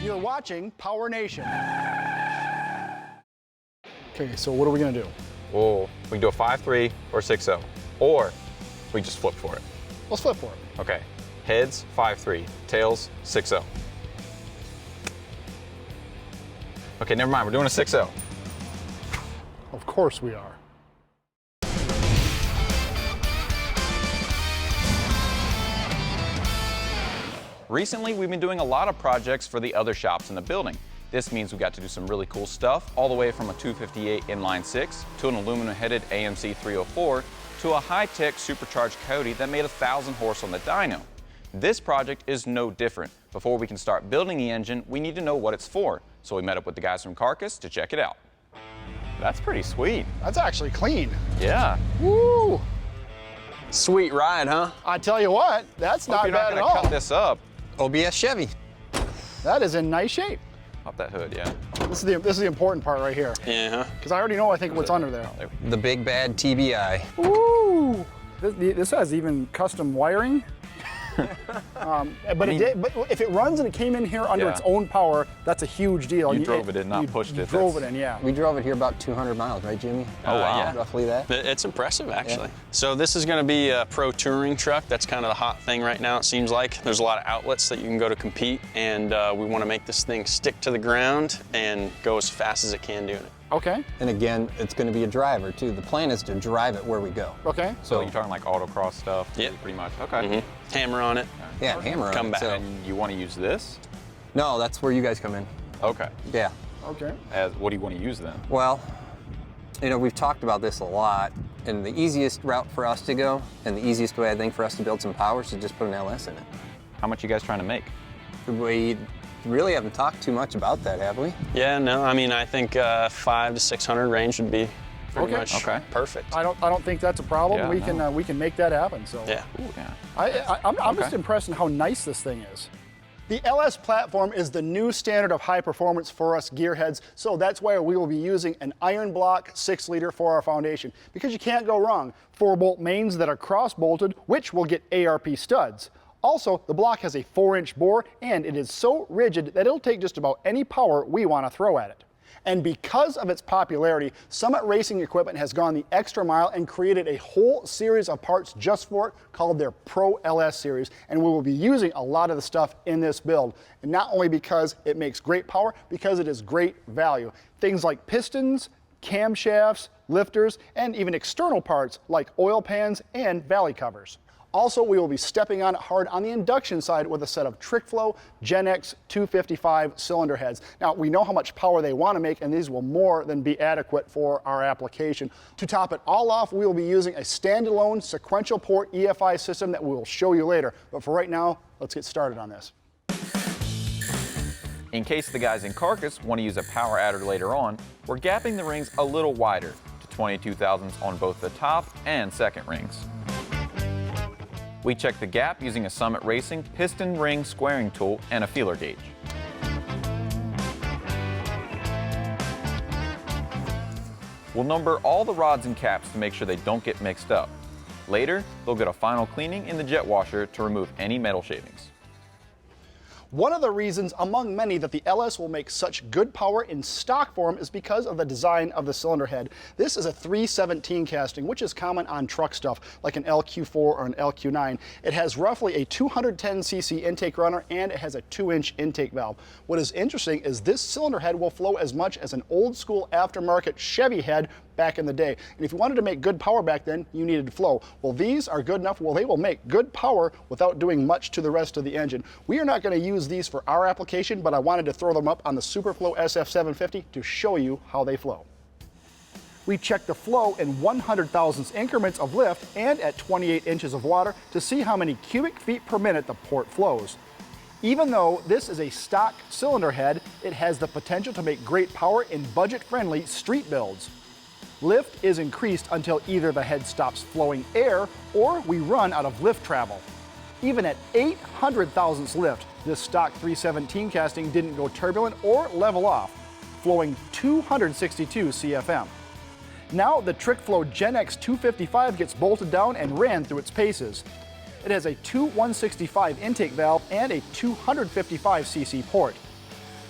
You're watching PowerNation. Okay, so what are we gonna do? Well, we can do a 5-3 or 6-0, or we just flip for it. Let's flip for it. Okay, heads 5-3, tails 6-0. Okay, never mind, we're doing a 6-0. Of course we are. Recently, we've been doing a lot of projects for the other shops in the building. This means we got to do some really cool stuff, all the way from a 258 inline 6 to an aluminum-headed AMC 304 to a high-tech supercharged Coyote that made 1,000 horse on the dyno. This project is no different. Before we can start building the engine, we need to know what it's for. So we met up with the guys from Carcass to check it out. That's pretty sweet. That's actually clean. Yeah. Woo! Sweet ride, huh? I tell you what, that's Hope not you're bad not at gonna all. cut this up. OBS Chevy. That is in nice shape. Pop that hood, yeah. This is the important part right here. Yeah, huh? Because I already know, I think, what's under there. The big bad TBI. Ooh! This has even custom wiring. But if it runs and it came in here under its own power, that's a huge deal. You drove it in, not pushed it. You drove it in, yeah. We drove it here about 200 miles, right, Jimmy? Oh, wow. Yeah. Roughly that. It's impressive, actually. Yeah. So this is going to be a pro touring truck. That's kind of the hot thing right now, it seems like. There's a lot of outlets that you can go to compete, and we want to make this thing stick to the ground and go as fast as it can doing it. Okay. And again, it's going to be a driver, too. The plan is to drive it where we go. Okay. So you're talking like autocross stuff? Yeah. Pretty much. Okay. Hammer on it. Yeah, hammer on Come it. back. So. And you want to use this? No, that's where you guys come in. Okay. Yeah. Okay. What do you want to use then? Well, you know, we've talked about this a lot, and the easiest route for us to go, and the easiest way, I think, for us to build some power is to just put an LS in it. How much you guys trying to make? We really haven't talked too much about that, have we? Yeah, no, I mean, I think 500 to 600 range would be pretty much perfect. I don't think that's a problem. Yeah, we can make that happen. So Yeah. Ooh, yeah. I'm just impressed in how nice this thing is. The LS platform is the new standard of high performance for us gearheads, so that's why we will be using an iron block 6-liter for our foundation, because you can't go wrong. 4-bolt mains that are cross-bolted, which will get ARP studs. Also, the block has a 4-inch bore, and it is so rigid that it'll take just about any power we want to throw at it. And because of its popularity, Summit Racing Equipment has gone the extra mile and created a whole series of parts just for it called their Pro LS series. And we will be using a lot of the stuff in this build. And not only because it makes great power, because it is great value. Things like pistons, camshafts, lifters, and even external parts like oil pans and valley covers. Also, we will be stepping on it hard on the induction side with a set of TrickFlow Gen X 255 cylinder heads. Now, we know how much power they want to make, and these will more than be adequate for our application. To top it all off, we will be using a standalone sequential port EFI system that we will show you later. But for right now, let's get started on this. In case the guys in Carcass want to use a power adder later on, we're gapping the rings a little wider to 22 thousandths on both the top and second rings. We check the gap using a Summit Racing piston ring squaring tool and a feeler gauge. We'll number all the rods and caps to make sure they don't get mixed up. Later, they'll get a final cleaning in the jet washer to remove any metal shavings. One of the reasons, among many, that the LS will make such good power in stock form is because of the design of the cylinder head. This is a 317 casting, which is common on truck stuff, like an LQ4 or an LQ9. It has roughly a 210cc intake runner, and it has a 2-inch intake valve. What is interesting is this cylinder head will flow as much as an old school aftermarket Chevy head back in the day. And if you wanted to make good power back then, you needed flow. Well, these are good enough. Well, they will make good power without doing much to the rest of the engine. We are not going to use these for our application, but I wanted to throw them up on the Superflow SF750 to show you how they flow. We check the flow in 100 thousandths increments of lift and at 28 inches of water to see how many cubic feet per minute the port flows. Even though this is a stock cylinder head, it has the potential to make great power in budget-friendly street builds. Lift is increased until either the head stops flowing air or we run out of lift travel. Even at 800 thousandths lift, this stock 317 casting didn't go turbulent or level off, flowing 262 CFM. Now the TrickFlow Gen X 255 gets bolted down and ran through its paces. It has a 165 intake valve and a 255cc port.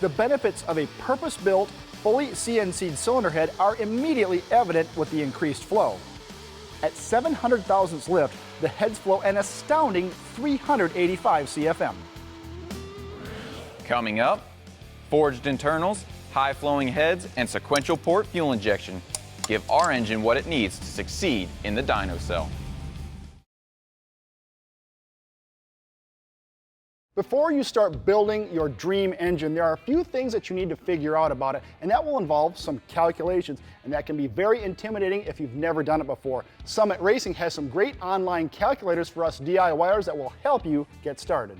The benefits of a purpose-built, fully CNC'd cylinder head are immediately evident with the increased flow. At 700 thousandths lift, the heads flow an astounding 385 CFM. Coming up, forged internals, high-flowing heads, and sequential port fuel injection give our engine what it needs to succeed in the dyno cell. Before you start building your dream engine, there are a few things that you need to figure out about it, and that will involve some calculations, and that can be very intimidating if you've never done it before. Summit Racing has some great online calculators for us DIYers that will help you get started.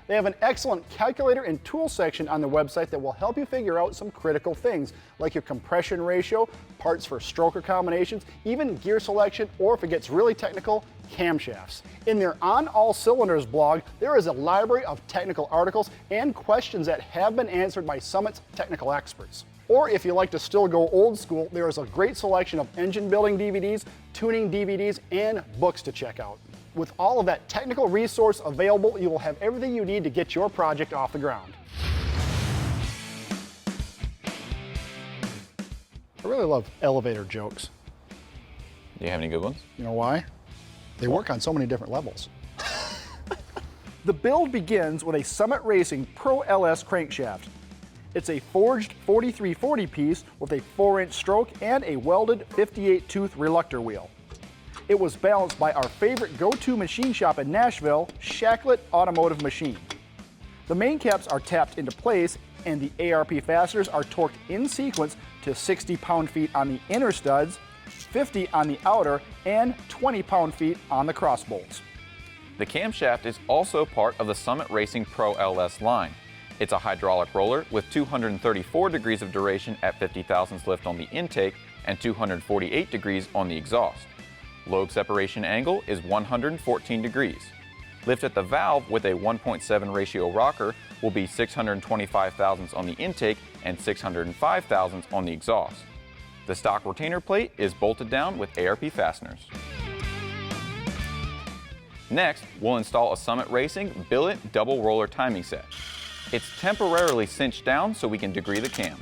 They have an excellent calculator and tool section on their website that will help you figure out some critical things, like your compression ratio, parts for stroker combinations, even gear selection, or if it gets really technical, camshafts. In their On All Cylinders blog, there is a library of technical articles and questions that have been answered by Summit's technical experts. Or if you like to still go old school, there is a great selection of engine building DVDs, tuning DVDs, and books to check out. With all of that technical resource available, you will have everything you need to get your project off the ground. I really love elevator jokes. Do you have any good ones? You know why? They work on so many different levels. The build begins with a Summit Racing Pro Ls Crankshaft. It's a forged 4340 piece with a 4-inch stroke and a welded 58-tooth reluctor wheel. It was balanced by our favorite go-to machine shop in Nashville, Shacklet Automotive Machine. The main caps are tapped into place, and the ARP fasteners are torqued in sequence to 60 pound-feet on the inner studs, 50 on the outer, and 20 pound-feet on the cross bolts. The camshaft is also part of the Summit Racing Pro LS line. It's a hydraulic roller with 234 degrees of duration at 50 thousandths lift on the intake and 248 degrees on the exhaust. Lobe separation angle is 114 degrees. Lift at the valve with a 1.7 ratio rocker will be 625 thousandths on the intake and 605 thousandths on the exhaust. The stock retainer plate is bolted down with ARP fasteners. Next, we'll install a Summit Racing Billet double roller timing set. It's temporarily cinched down so we can degree the cam.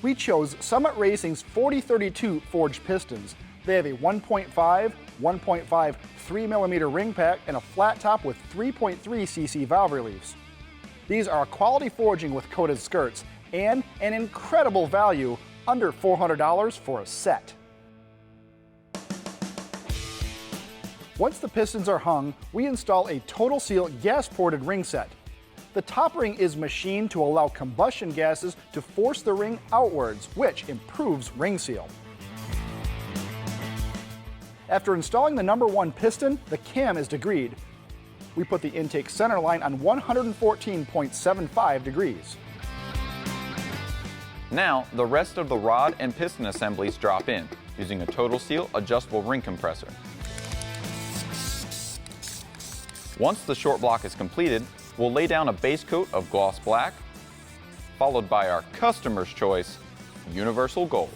We chose Summit Racing's 4032 forged pistons. They have a 1.5, 1.5, 3mm ring pack and a flat top with 3.3 cc valve reliefs. These are quality forging with coated skirts and an incredible value, under $400 for a set. Once the pistons are hung, we install a Total Seal gas-ported ring set. The top ring is machined to allow combustion gases to force the ring outwards, which improves ring seal. After installing the number 1 piston, the cam is degreed. We put the intake center line on 114.75 degrees. Now, the rest of the rod and piston assemblies drop in, using a Total Seal adjustable ring compressor. Once the short block is completed, we'll lay down a base coat of gloss black, followed by our customer's choice, universal gold.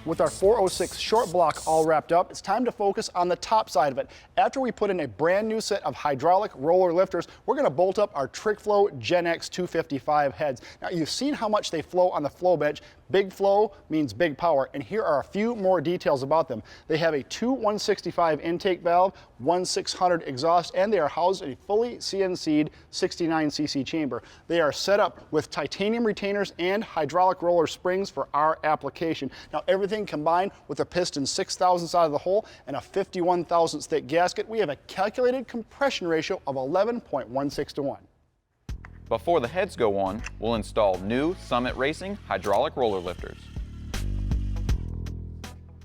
With our 406 short block all wrapped up, it's time to focus on the top side of it. After we put in a brand new set of hydraulic roller lifters, we're going to bolt up our TrickFlow Gen X 255 heads. Now, you've seen how much they flow on the flow bench. Big flow means big power, and here are a few more details about them. They have a 2 165 intake valve, 1 600 exhaust, and they are housed in a fully CNC'd 69cc chamber. They are set up with titanium retainers and hydraulic roller springs for our application. Now, everything combined with a piston 6 thousandths out of the hole and a 51 thousandths thick gasket, we have a calculated compression ratio of 11.16 to 1. Before the heads go on, we'll install new Summit Racing hydraulic roller lifters.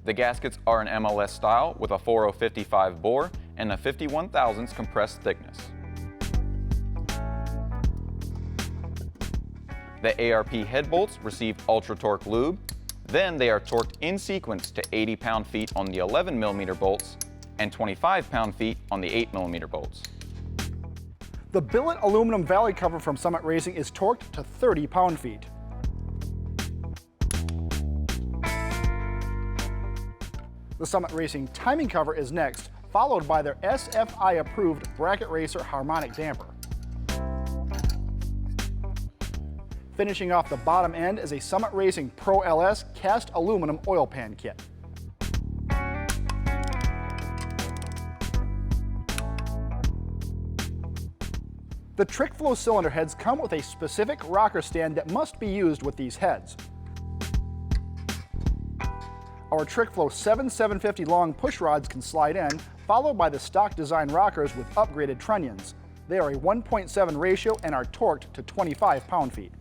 The gaskets are an MLS style with a 4055 bore and a 51 thousandths compressed thickness. The ARP head bolts receive ultra torque lube, then they are torqued in sequence to 80 pound-feet on the 11mm bolts and 25 pound-feet on the 8mm bolts. The billet aluminum valley cover from Summit Racing is torqued to 30 pound-feet. The Summit Racing timing cover is next, followed by their SFI-approved Bracket Racer Harmonic damper. Finishing off the bottom end is a Summit Racing Pro LS cast aluminum oil pan kit. The trick flow cylinder heads come with a specific rocker stand that must be used with these heads. Our trick flow 750 long push rods can slide in, followed by the stock design rockers with upgraded trunnions. They are a 1.7 ratio and are torqued to 25 pound-feet.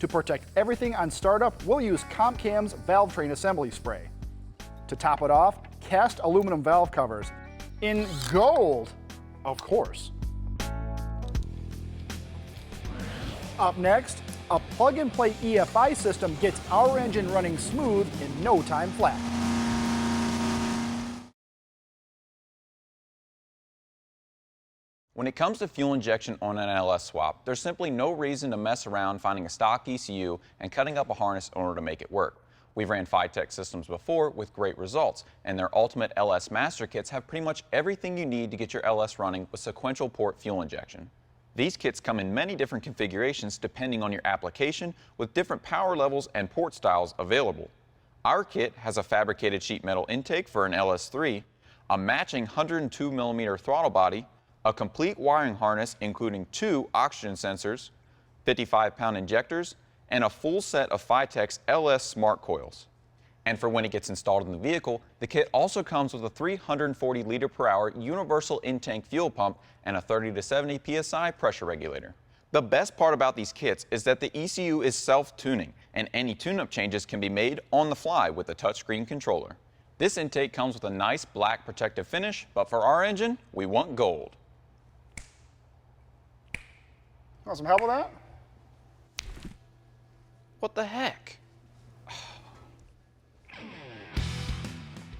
To protect everything on startup, we'll use Camshaft's Valvetrain assembly spray. To top it off, cast aluminum valve covers. In gold, of course. Up next, a plug-and-play EFI system gets our engine running smooth in no time flat. When it comes to fuel injection on an LS swap, there's simply no reason to mess around finding a stock ECU and cutting up a harness in order to make it work. We've ran Fitech systems before with great results, and their Ultimate LS Master Kits have pretty much everything you need to get your LS running with sequential port fuel injection. These kits come in many different configurations depending on your application, with different power levels and port styles available. Our kit has a fabricated sheet metal intake for an LS3, a matching 102mm throttle body, a complete wiring harness including 2 oxygen sensors, 55-pound injectors, and a full set of Fitech's LS smart coils. And for when it gets installed in the vehicle, the kit also comes with a 340 liter per hour universal in-tank fuel pump and a 30 to 70 psi pressure regulator. The best part about these kits is that the ECU is self-tuning, and any tune-up changes can be made on the fly with the touchscreen controller. This intake comes with a nice black protective finish, but for our engine, we want gold. Want some help with that? What the heck?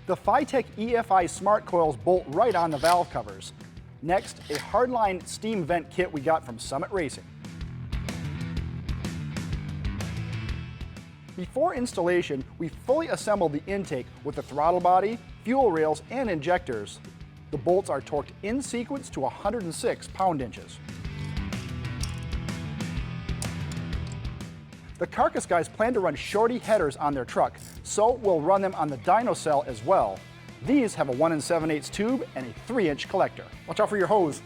The Fitech EFI smart coils bolt right on the valve covers. Next, a Hardline steam vent kit we got from Summit Racing. Before installation, we fully assembled the intake with the throttle body, fuel rails, and injectors. The bolts are torqued in sequence to 106 pound-inches. The Carcass guys plan to run shorty headers on their truck, so we'll run them on the dyno cell as well. These have a 1 7/8 tube and a 3-inch collector. Watch out for your hose.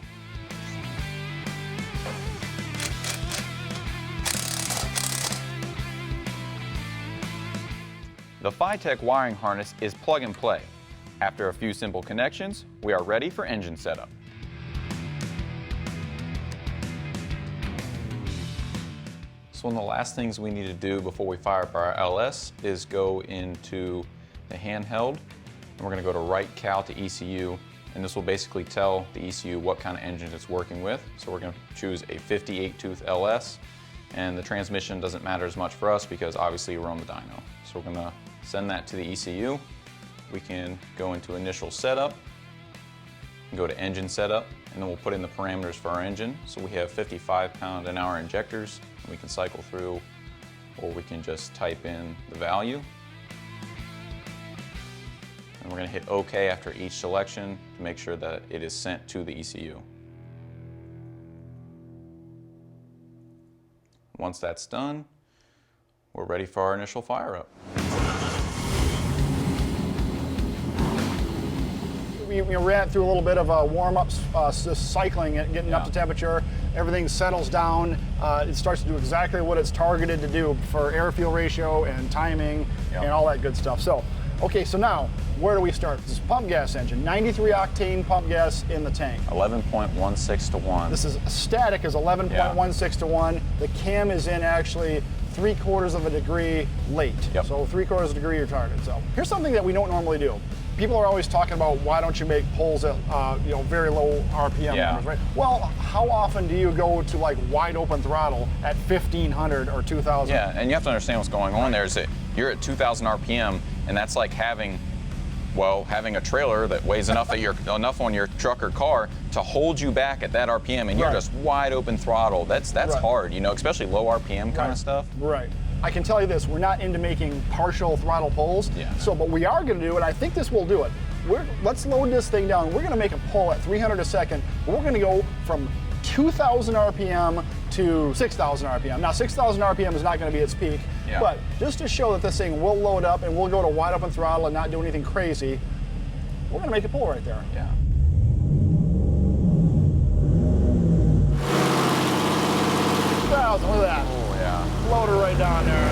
The Fitech wiring harness is plug and play. After a few simple connections, we are ready for engine setup. So one of the last things we need to do before we fire up our LS is go into the handheld, and we're going to go to right cal to ECU, and this will basically tell the ECU what kind of engine it's working with. So we're going to choose a 58 tooth LS, and the transmission doesn't matter as much for us because obviously we're on the dyno. So we're going to send that to the ECU. We can go into initial setup, go to engine setup, and then we'll put in the parameters for our engine. So we have 55 pound-an-hour injectors. We can cycle through, or we can just type in the value. And we're going to hit OK after each selection to make sure that it is sent to the ECU. Once that's done, we're ready for our initial fire up. We ran through a little bit of a warm-ups, just cycling it, getting up to temperature. Everything settles down. It starts to do exactly what it's targeted to do for air-fuel ratio and timing and all that good stuff. So, okay, so now, where do we start? This is pump gas engine, 93 octane pump gas in the tank. 11.16 to 1. This is static is 11.16 to 1. The cam is in actually 3/4 of a degree late. So 3/4 of a degree retarded. So here's something that we don't normally do. People are always talking about why don't you make pulls at very low RPM numbers, right? Well, how often do you go to like wide open throttle at 1500 or 2000? Yeah, and you have to understand what's going on there is that you're at 2000 RPM, and that's like having a trailer that weighs enough that enough on your truck or car to hold you back at that RPM, and you're just wide open throttle. That's hard, especially low RPM kind of stuff. Right. I can tell you this, we're not into making partial throttle pulls, but we are going to do it. I think this will do it. Let's load this thing down. We're going to make a pull at 300 a second We're gonna go from 2,000 RPM to 6,000 RPM. Now 6,000 RPM is not gonna be its peak, but just to show that this thing will load up and we'll go to wide open throttle and not do anything crazy, we're gonna make it pull right there. Yeah. Look at that. Oh, yeah. Loader right down there.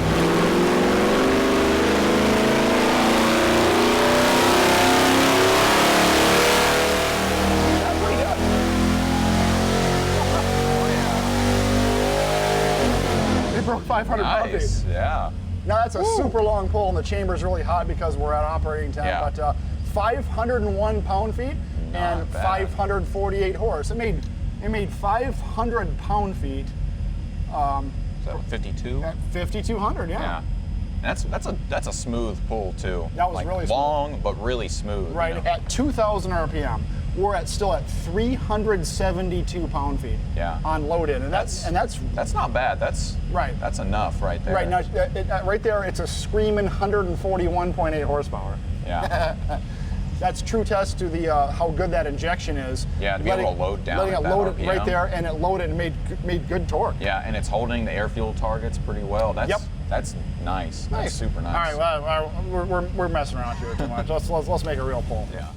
That's pretty good. Oh, It broke 500 yeah. pound-feet. Nice. Yeah. Now that's a super long pull and the chamber's really hot because we're at operating temp, but 501 pound-feet and bad. 548 horse. It made 500 pound-feet. Is that 52? At 5,200, Yeah. That's a smooth pull too. That was like really smooth. long, but really smooth. Right, You know? at 2,000 RPM, we're still at 372 pound-feet on load-in, and that's not bad. That's right. That's enough right there. Right now, right there, it's a screaming 141.8 horsepower. Yeah. That's true test to the how good that injection is. Yeah, to be able to load down letting at it that load it right RPM. there, and it loaded and made good torque. Yeah, and it's holding the air-fuel targets pretty well. That's nice. That's super nice. All right, well, we're messing around here too much. Let's make a real pull. Yeah.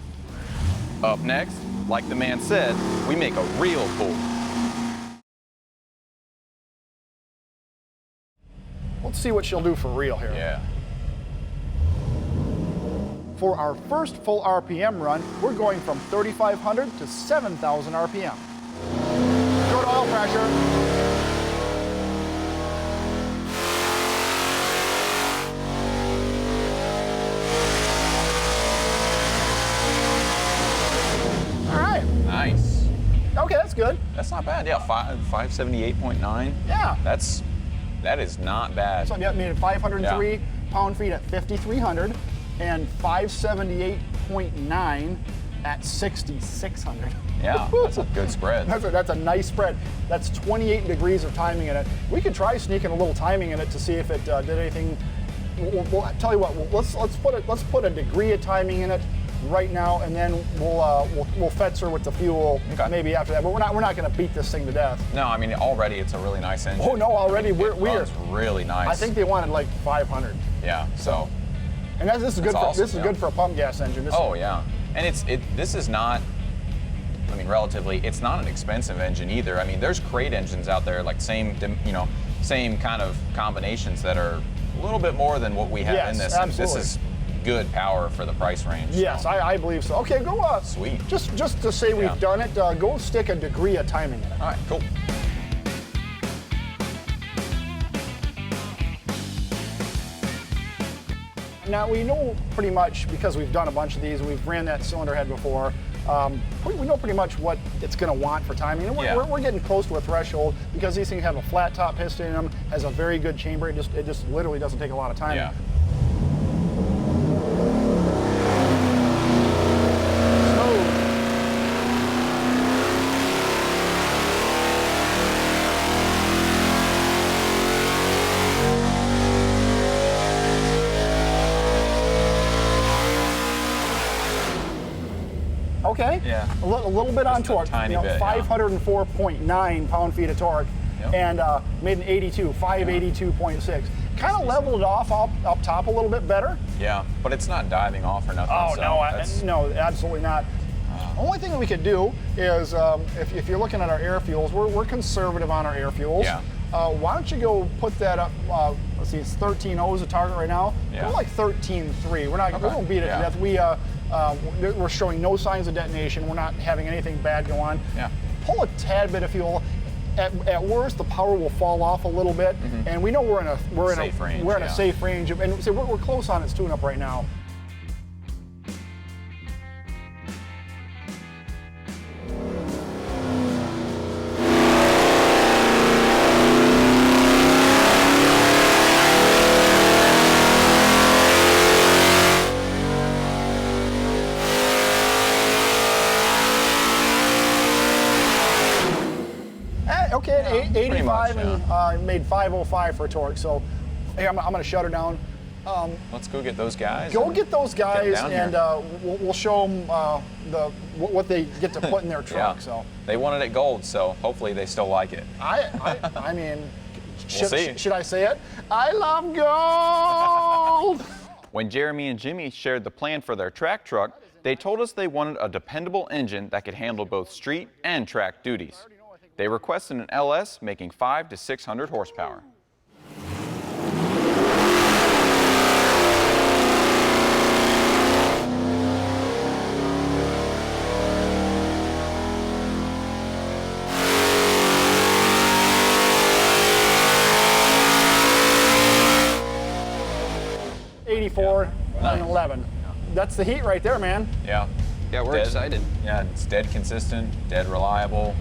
Up next, like the man said, we make a real pull. Let's see what she'll do for real here. Yeah. For our first full RPM run, we're going from 3,500 to 7,000 RPM. Go to oil pressure. Nice. Okay, that's good. That's not bad. Yeah, 578.9. Yeah. That is not bad. So yeah, made 503 pound-feet at 5,300 and 578.9 at 6,600. Yeah, that's a good spread. That's a nice spread. That's 28 degrees of timing in it. We could try sneaking a little timing in it to see if it did anything. We'll tell you what. Let's put a degree of timing in it right now, and then we'll fetzer with the fuel maybe after that. But we're not going to beat this thing to death. No, I mean already it's a really nice engine. Oh no, already we're really nice. I think they wanted like 500. Yeah. So. And this is good. Awesome, this is good for a pump gas engine. Yeah, and this is not. I mean, relatively, it's not an expensive engine either. I mean, there's crate engines out there like same kind of combinations that are a little bit more than what we have in this. Absolutely. And this is good power for the price range. Yes, so. I believe so. Okay, go Sweet. Just to say we've done it, go stick a degree of timing in it. All right, cool. Now we know pretty much, because we've done a bunch of these and we've ran that cylinder head before, we know pretty much what it's going to want for timing. And we're getting close to a threshold because these things have a flat top piston in them, has a very good chamber. It just literally doesn't take a lot of timing. Yeah. Okay. Yeah. A little bit on torque. Tiny bit. 504.9 pound-feet of torque, and made an 82, 582.6. Kind of leveled it off up top a little bit better. Yeah, but it's not diving off or nothing. Oh so no, absolutely not. Only thing that we could do is, if you're looking at our air fuels, we're conservative on our air fuels. Yeah. Why don't you go put that up? Let's see, it's 13.0 is the target right now. Yeah. Go like 13.3. We won't beat it to death. We're showing no signs of detonation. We're not having anything bad go on. Yeah. Pull a tad bit of fuel. At worst, the power will fall off a little bit, and we know we're in a safe range, and so we're close on its tune-up right now. Okay, 85 and made 505 for torque. So hey, I'm going to shut her down. Let's go get those guys. Go get those guys, down and here. we'll show them what they get to put in their truck. Yeah. So They wanted it gold, so hopefully they still like it. I mean, see. should I say it? I love gold. When Jeremy and Jimmy shared the plan for their track truck, they told us they wanted a dependable engine that could handle both street and track duties. They requested an LS making 500 to 600 horsepower. And 11. That's the heat right there, man. Yeah. Yeah, we're excited. Yeah, it's dead consistent, dead reliable.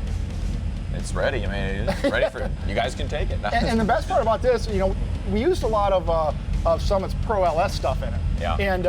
It's ready. I mean, it's ready for you guys can take it. And the best part about this, you know, we used a lot of Summit's Pro LS stuff in it. Yeah. And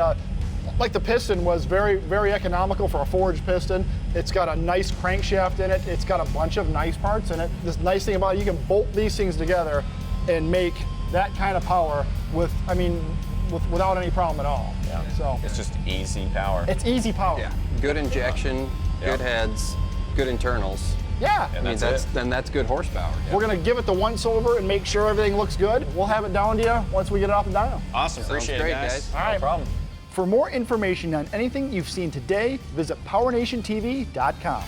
like the piston was very, very economical for a forged piston. It's got a nice crankshaft in it. It's got a bunch of nice parts in it. This nice thing about it, you can bolt these things together and make that kind of power without any problem at all. Yeah. So it's just easy power. it's easy power. Yeah, good injection, good heads, good internals. Yeah. And I mean, that's good horsepower. We're gonna give it the once over and make sure everything looks good. We'll have it down to you once we get it off the dyno. Awesome. Appreciate great, it, guys. guys. All right. No problem. For more information on anything you've seen today, visit PowerNationTV.com.